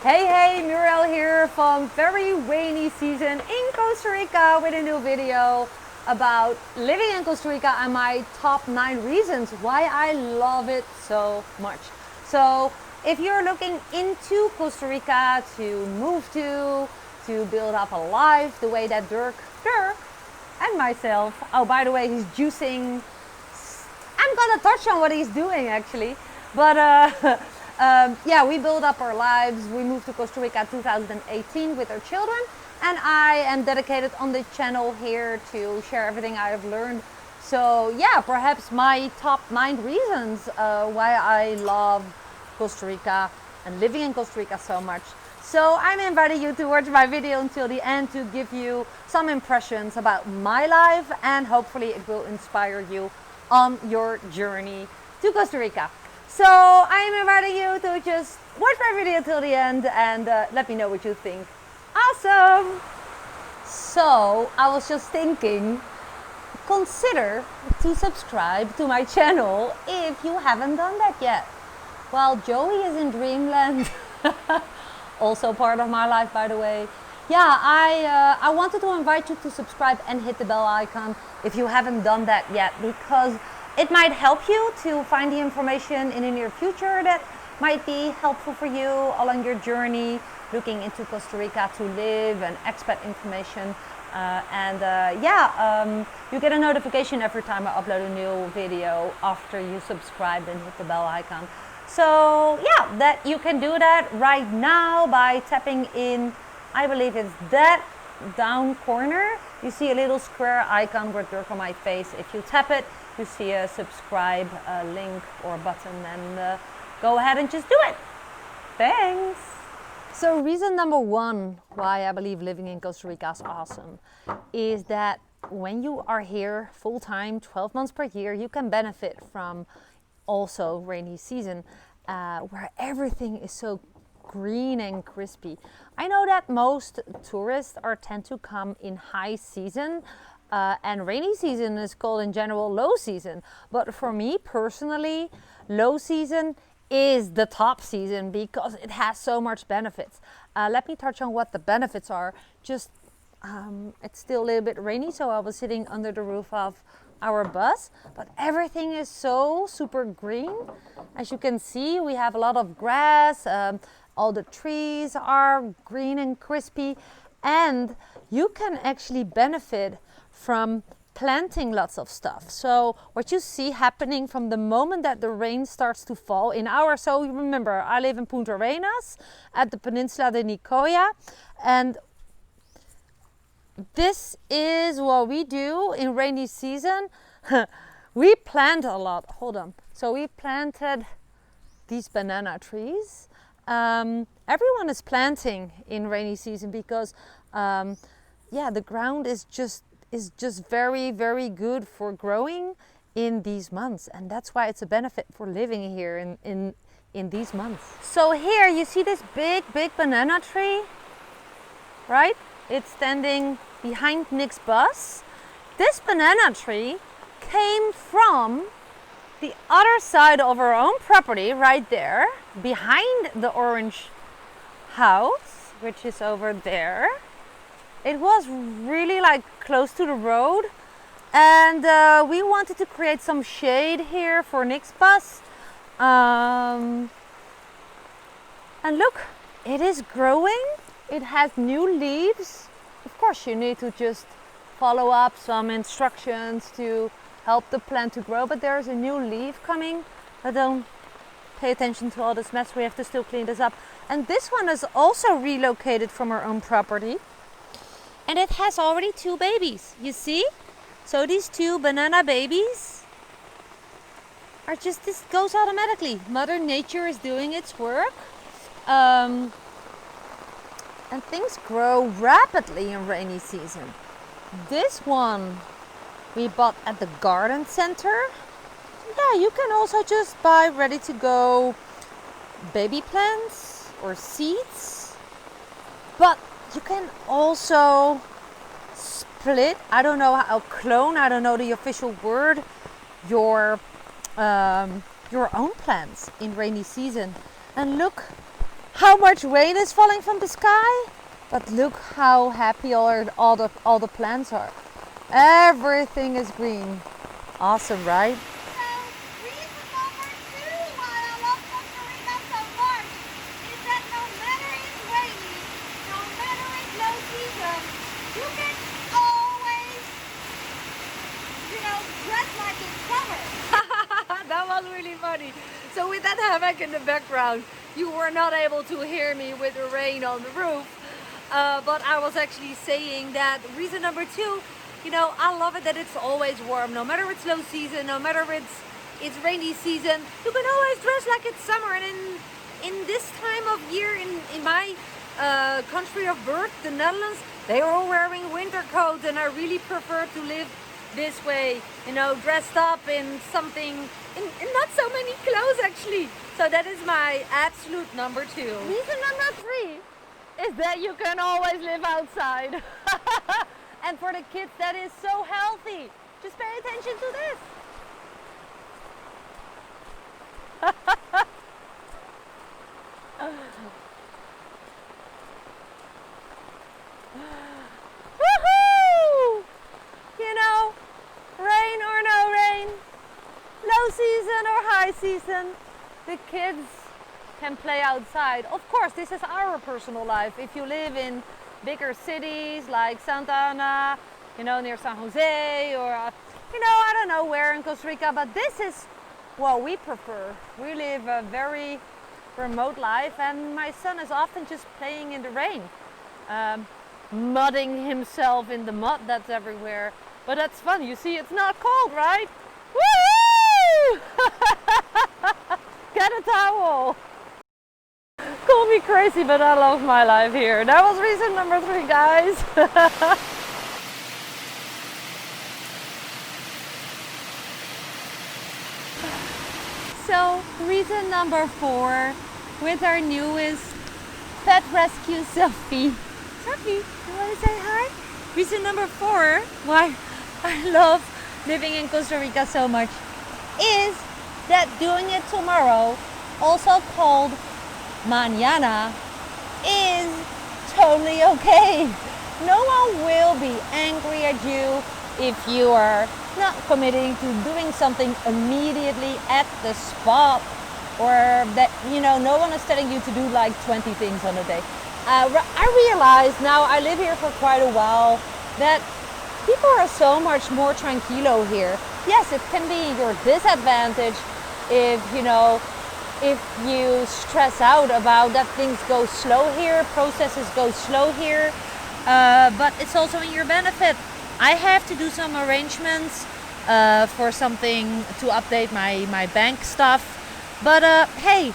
Hey, Muriel here from very rainy season in Costa Rica with a new video about living in Costa Rica and my top 9 reasons why I love it so much. So if you're looking into Costa Rica to move to build up a life the way that Dirk and myself, oh by the way, he's juicing. I'm gonna touch on what he's doing actually, but yeah, we build up our lives. We moved to Costa Rica in 2018 with our children, and I am dedicated on the channel here to share everything I have learned. So yeah, perhaps my top 9 reasons why I love Costa Rica and living in Costa Rica so much. So I'm inviting you to watch my video until the end to give you some impressions about my life, and hopefully it will inspire you on your journey to Costa Rica. So I'm inviting you to just watch my video till the end and let me know what you think. Awesome! So I was just thinking, consider to subscribe to my channel if you haven't done that yet. While Joey is in Dreamland, also part of my life by the way. Yeah, I wanted to invite you to subscribe and hit the bell icon if you haven't done that yet, because it might help you to find the information in the near future that might be helpful for you along your journey looking into Costa Rica to live, and expat information. You get a notification every time I upload a new video after you subscribe and hit the bell icon. So yeah, that you can do that right now by tapping in, I believe it's that down corner. You see a little square icon with Dirk on my face. If you tap it, you see a subscribe link or button, and go ahead and just do it. Thanks. So reason number 1 why I believe living in Costa Rica is awesome is that when you are here full-time, 12 months per year, you can benefit from also rainy season where everything is so green and crispy. I know that most tourists tend to come in high season, and rainy season is called in general low season. But for me personally, low season is the top season because it has so much benefits. Let me touch on what the benefits are. Just it's still a little bit rainy, so I was sitting under the roof of our bus, but everything is so super green. As you can see, we have a lot of grass. All the trees are green and crispy, and you can actually benefit from planting lots of stuff. So what you see happening from the moment that the rain starts to fall so remember, I live in Punta Arenas at the peninsula de Nicoya, and this is what we do in rainy season. We plant a lot. Hold on. So we planted these banana trees. Everyone is planting in rainy season because the ground is just very, very good for growing in these months, and that's why it's a benefit for living here in these months. So here you see this big banana tree, right? It's standing behind Nick's bus. This banana tree came from the other side of our own property, right there, behind the orange house, which is over there. It was really like close to the road, and we wanted to create some shade here for Nick's bus. And look, it is growing. It has new leaves. Of course, you need to just follow up some instructions to help the plant to grow, but there's a new leaf coming. But don't pay attention to all this mess. We have to still clean this up. And this one is also relocated from our own property. And it has already 2 babies, you see? So these 2 banana babies are just, this goes automatically. Mother Nature is doing its work. And things grow rapidly in rainy season. This one we bought at the garden center. Yeah, you can also just buy ready to go baby plants or seeds. But you can also split, I don't know how, clone, I don't know the official word, your own plants in rainy season. And look, how much rain is falling from the sky, but look how happy all the plants are. Everything is green. Awesome, right? So, reason number two why I love Costa Rica so much is that no matter it's rainy, no matter it's low season, you can always, dress like it's summer. That was really funny. So with that hammock in the background, you were not able to hear me with the rain on the roof. But I was actually saying that reason number two, I love it that it's always warm. No matter it's low season, no matter it's rainy season, you can always dress like it's summer. And in this time of year, in my country of birth, the Netherlands, they are all wearing winter coats, and I really prefer to live this way, dressed up in something, in not so many clothes actually. So that is my absolute number two. Reason number three Is that you can always live outside. And for the kids, that is so healthy. Just pay attention to this. Woohoo! Rain or no rain, low season or high season, the kids can play outside. Of course, this is our personal life. If you live in bigger cities like Santa Ana, near San Jose, or I don't know where in Costa Rica, but this is what we prefer. We live a very remote life, and my son is often just playing in the rain, mudding himself in the mud that's everywhere. But that's fun. You see, it's not cold, right? Woo! Get a towel. Call me crazy, but I love my life here. That was reason number three, guys. So, reason number four, with our newest pet rescue, Sophie. Sophie, you want to say hi? Reason number four, why I love living in Costa Rica so much, is that doing it tomorrow, also called mañana, is totally okay. No one will be angry at you if you are not committing to doing something immediately at the spot, or that no one is telling you to do like 20 things on a day. I realize now, I live here for quite a while, that people are so much more tranquilo here. Yes, it can be your disadvantage if you stress out about that things go slow here, processes go slow here, but it's also in your benefit. I have to do some arrangements for something to update my bank stuff, but hey,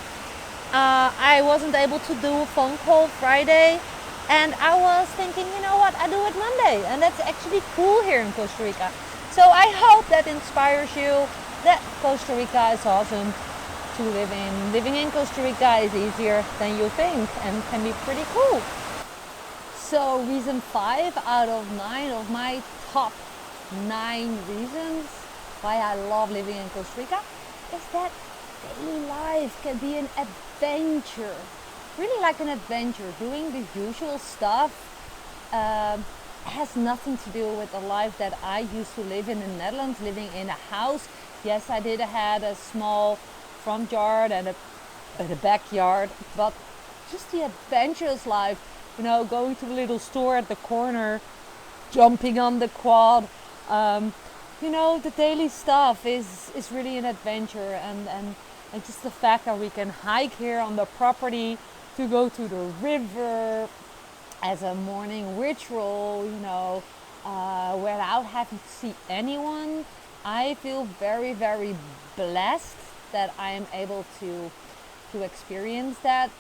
I wasn't able to do a phone call Friday, and I was thinking, what, I do it Monday, and that's actually cool here in Costa Rica. So I hope that inspires you that Costa Rica is awesome to live in. Living in Costa Rica is easier than you think and can be pretty cool. So reason 5 out of 9 of my top 9 reasons why I love living in Costa Rica is that daily life can be an adventure. Really like an adventure. Doing the usual stuff has nothing to do with the life that I used to live in the Netherlands, living in a house. Yes, I did have a small front yard and a backyard, but just the adventurous life, going to the little store at the corner, jumping on the quad, the daily stuff is really an adventure, and just the fact that we can hike here on the property to go to the river as a morning ritual, without having to see anyone. I feel very, very blessed that I am able to experience that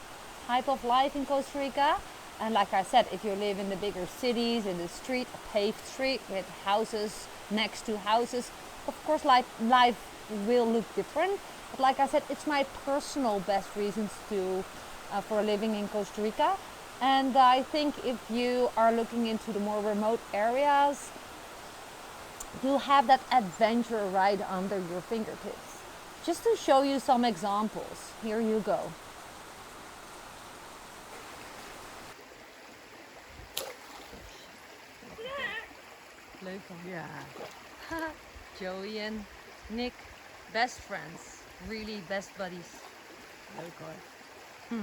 type of life in Costa Rica. And like I said, if you live in the bigger cities, in the street, a paved street with houses next to houses, of course life will look different. But like I said, it's my personal best reasons for living in Costa Rica. And I think if you are looking into the more remote areas, you have that adventure right under your fingertips. Just to show you some examples, here you go. Leuk hoor. Ja. Joey and Nick, best friends. Really best buddies. Leuk hoor.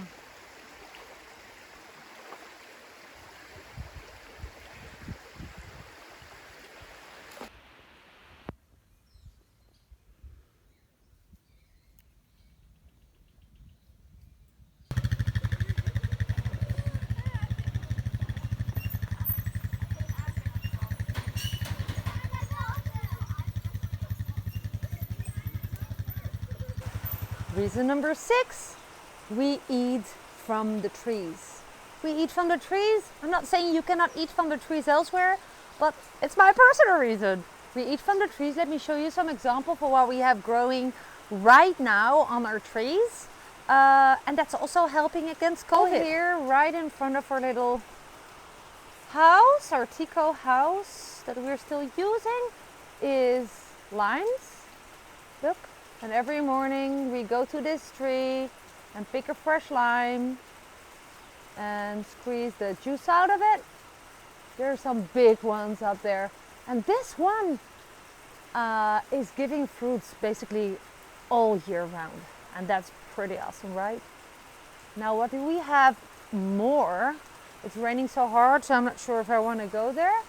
Reason number 6, we eat from the trees. We eat from the trees. I'm not saying you cannot eat from the trees elsewhere, but it's my personal reason. We eat from the trees. Let me show you some example for what we have growing right now on our trees. And that's also helping against COVID. Here, right in front of our little house, our Tico house that we're still using, is limes. Look. And every morning we go to this tree and pick a fresh lime and squeeze the juice out of it. There are some big ones up there. And this one is giving fruits basically all year round. And that's pretty awesome, right? Now what do we have more? It's raining so hard, so I'm not sure if I want to go there.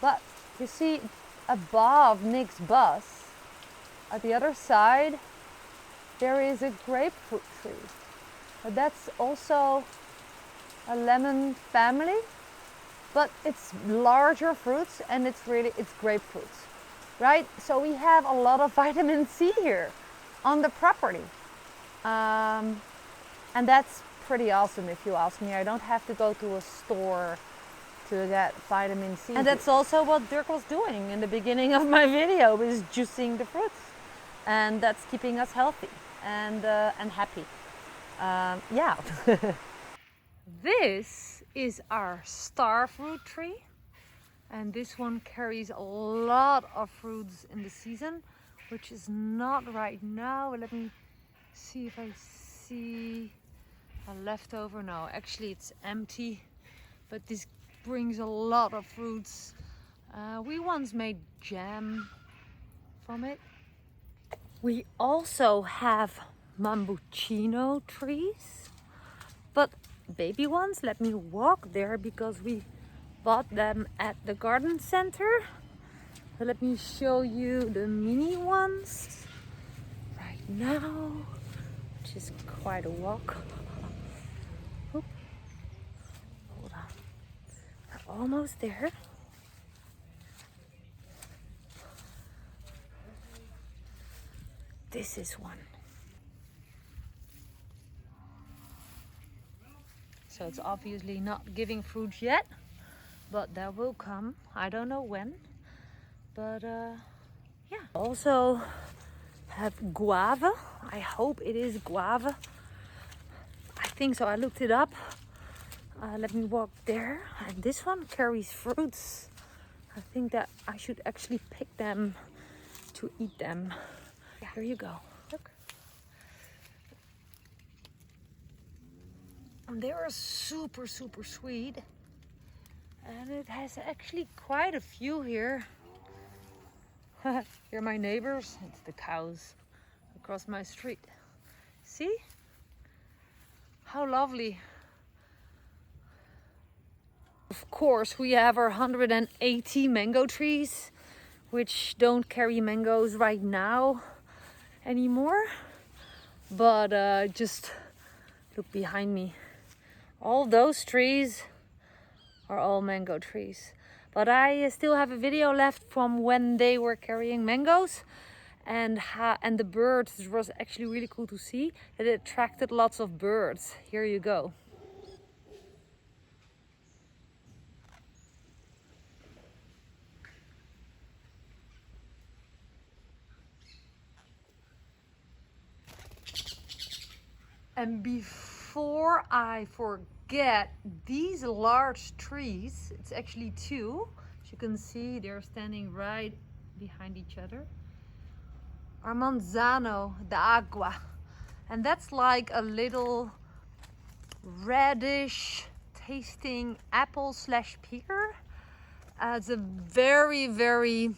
But you see above Nick's bus, at the other side, there is a grapefruit tree. But that's also a lemon family, but it's larger fruits and it's grapefruits, right? So we have a lot of vitamin C here on the property. And that's pretty awesome if you ask me. I don't have to go to a store to get vitamin C. And that's also what Dirk was doing in the beginning of my video, is juicing the fruits. And that's keeping us healthy and happy. Yeah. This is our star fruit tree, and this one carries a lot of fruits in the season, which is not right now. Let me see if I see a leftover. No, actually it's empty, but this brings a lot of fruits. We once made jam from it. We also have mambuccino trees, but baby ones. Let me walk there because we bought them at the garden center. So let me show you the mini ones right now, which is quite a walk. Oop. Hold on, we're almost there. This is one. So it's obviously not giving fruit yet, but that will come. I don't know when, but yeah. Also have guava. I hope it is guava. I think so. I looked it up. Let me walk there. And this one carries fruits. I think that I should actually pick them to eat them. Here you go. Look. And they are super, super sweet. And it has actually quite a few here. Here are my neighbors. It's the cows across my street. See? How lovely. Of course, we have our 180 mango trees, which don't carry mangoes right now anymore, but just look behind me. All those trees are all mango trees, but I still have a video left from when they were carrying mangoes, and the birds. It was actually really cool to see. It attracted lots of birds. Here you go. And before I forget, these large trees, it's actually two. As you can see, they're standing right behind each other. Are manzano d'agua. And that's like a little reddish tasting apple slash pear. It's a very, very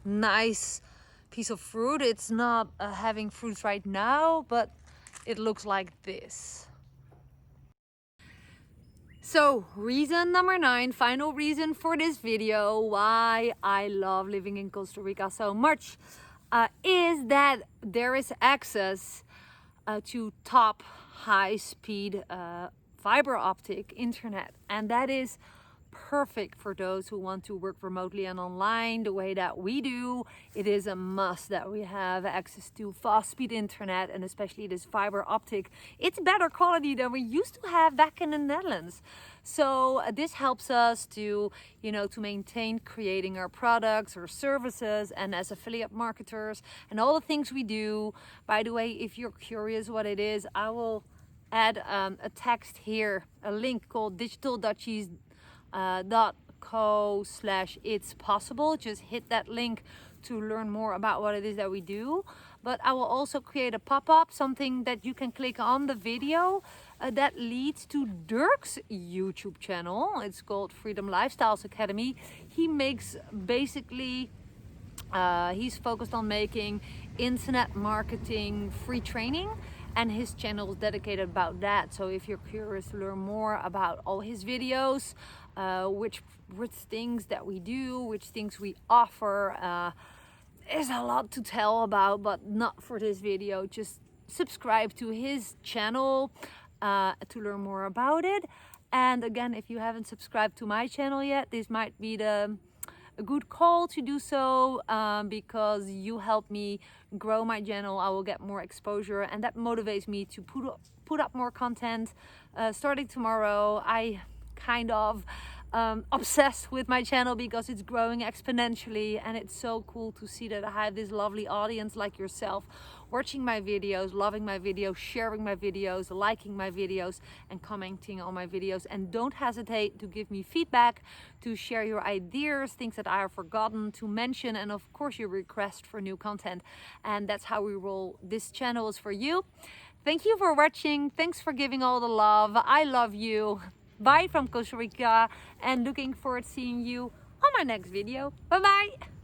nice piece of fruit. It's not having fruits right now, but it looks like this. So reason number 9, final reason for this video why I love living in Costa Rica so much is that there is access to top high-speed fiber optic internet, and that is perfect for those who want to work remotely and online the way that we do. It is a must that we have access to fast speed internet, and especially this fiber optic. It's better quality than we used to have back in the Netherlands. So this helps us to, you know, to maintain creating our products or services, and as affiliate marketers and all the things we do. By the way, if you're curious what it is, I will add a text here, a link called digital.co/it's possible. Just hit that link to learn more about what it is that we do. But I will also create a pop-up, something that you can click on the video that leads to Dirk's YouTube channel. It's called Freedom Lifestyles Academy. He makes basically he's focused on making internet marketing free training, and his channel is dedicated about that. So if you're curious to learn more about all his videos, which things that we do, which things we offer, there's a lot to tell about, but not for this video. Just subscribe to his channel to learn more about it. And again, if you haven't subscribed to my channel yet, this might be a good call to do so, because you help me grow my channel. I will get more exposure, and that motivates me to put up more content. Starting tomorrow, I kind of obsessed with my channel because it's growing exponentially, and it's so cool to see that I have this lovely audience like yourself watching my videos, loving my videos, sharing my videos, liking my videos, and commenting on my videos. And don't hesitate to give me feedback, to share your ideas, things that I have forgotten to mention, and of course your request for new content. And that's how we roll. This channel is for you. Thank you for watching. Thanks for giving all the love. I love you. Bye from Costa Rica, and looking forward to seeing you on my next video. Bye bye.